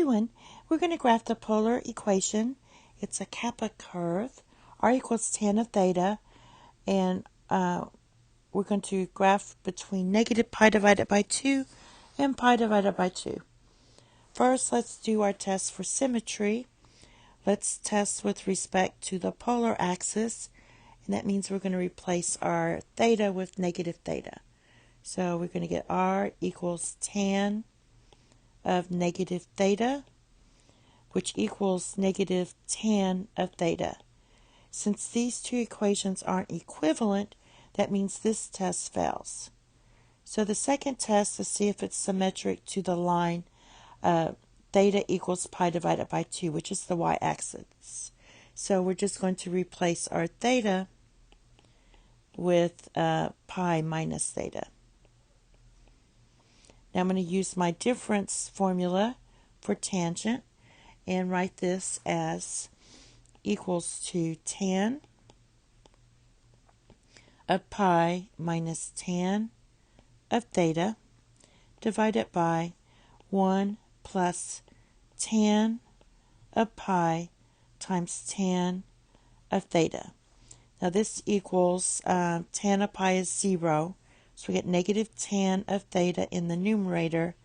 doing? We're going to graph the polar equation. It's a Kappa curve. R equals tan of theta. And we're going to graph between negative pi divided by 2 and pi divided by 2. First, let's do our test for symmetry. Let's test with respect to the polar axis. And that means we're going to replace our theta with negative theta. So we're going to get R equals tan of negative theta, which equals negative tan of theta. Since these two equations aren't equivalent, that means this test fails. So the second test is to see if it's symmetric to the line theta equals pi divided by 2, which is the y-axis. So we're just going to replace our theta with pi minus theta. Now I'm going to use my difference formula for tangent and write this as equals to tan of pi minus tan of theta divided by 1 plus tan of pi times tan of theta. Now this equals tan of pi is 0, so we get negative tan of theta in the numerator,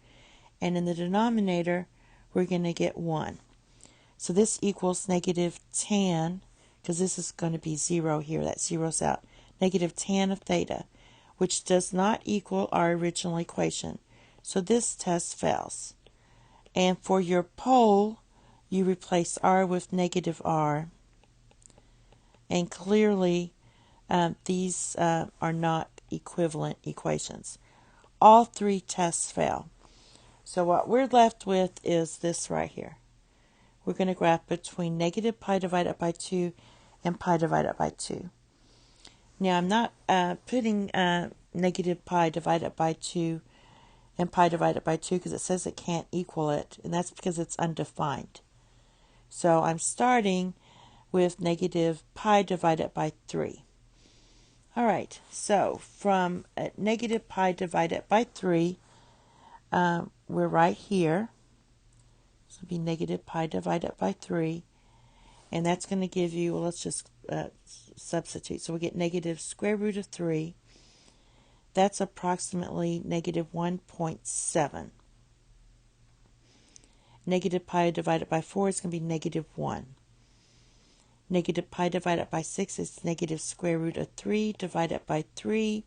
and in the denominator we're going to get 1. So this equals negative tan, because this is going to be 0 here, that zeroes out, negative tan of theta, which does not equal our original equation. So this test fails. And for your pole, you replace r with negative r. And clearly, these are not equivalent equations. All three tests fail. So what we're left with is this right here. We're going to graph between negative pi divided by 2 and pi divided by 2. Now I'm not putting negative pi divided by 2 and pi divided by 2 because it says it can't equal it, and that's because it's undefined. So I'm starting with negative pi divided by 3. All right, so from negative pi divided by 3, we're right here. So it'll be negative pi divided by 3. And that's going to give you, well, let's just substitute. So we get negative square root of 3. That's approximately negative 1.7. Negative pi divided by 4 is going to be negative 1. Negative pi divided by 6 is negative square root of 3 divided by 3.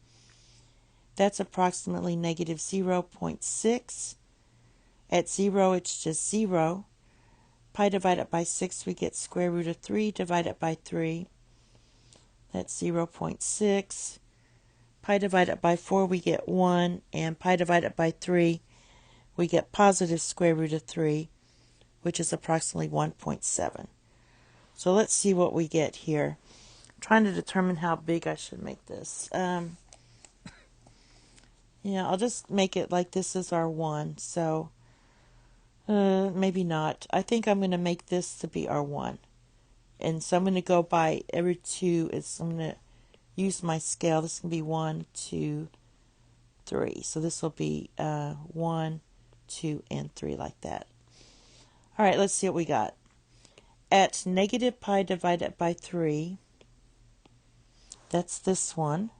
That's approximately negative 0.6. At 0, it's just 0. Pi divided by 6, we get square root of 3 divided by 3. That's 0.6. Pi divided by 4, we get 1. And pi divided by 3, we get positive square root of 3, which is approximately 1.7. So let's see what we get here. I'm trying to determine how big I should make this. Yeah, I'll just make it like this is our 1. So maybe not. I think I'm going to make this to be our 1. And so I'm going to go by every 2. I'm going to use my scale. This is going to be 1, 2, 3. So this will be 1, 2, and 3 like that. All right, let's see what we got. At negative pi divided by 3, that's this one,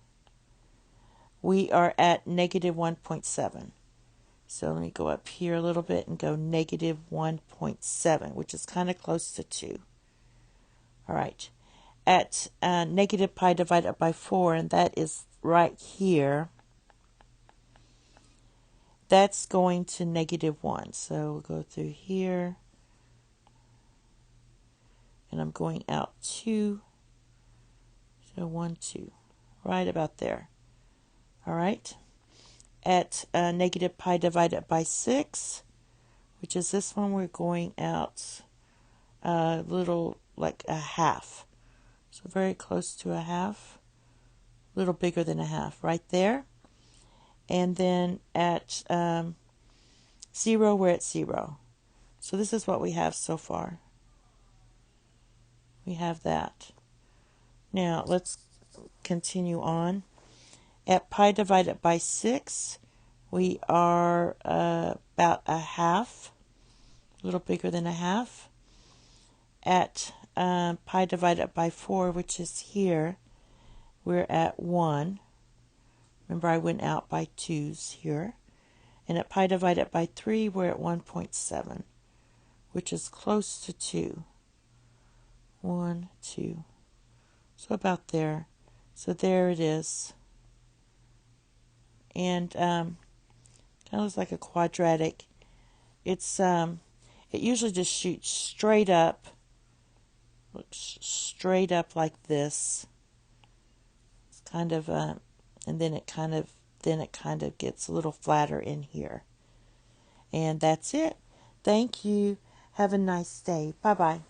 we are at negative 1.7. So let me go up here a little bit and go negative 1.7, which is kind of close to 2. All right. At negative pi divided by 4, and that is right here, that's going to negative 1. So we'll go through here. And I'm going out 2. So 1, 2. Right about there. All right. At negative pi divided by 6, which is this one, we're going out a little like a half. So very close to a half. A little bigger than a half right there. And then at 0, we're at 0. So this is what we have so far. We have that. Now let's continue on. At pi divided by 6, we are about a half, a little bigger than a half. At pi divided by 4, which is here, we're at 1. Remember, I went out by 2's here. And at pi divided by 3, we're at 1.7, which is close to 2. 1, 2. So about there. So there it is. And kind of looks like a quadratic. It's it usually just shoots straight up. Looks straight up like this. It's kind of and then it kind of gets a little flatter in here. And that's it. Thank you. Have a nice day. Bye-bye.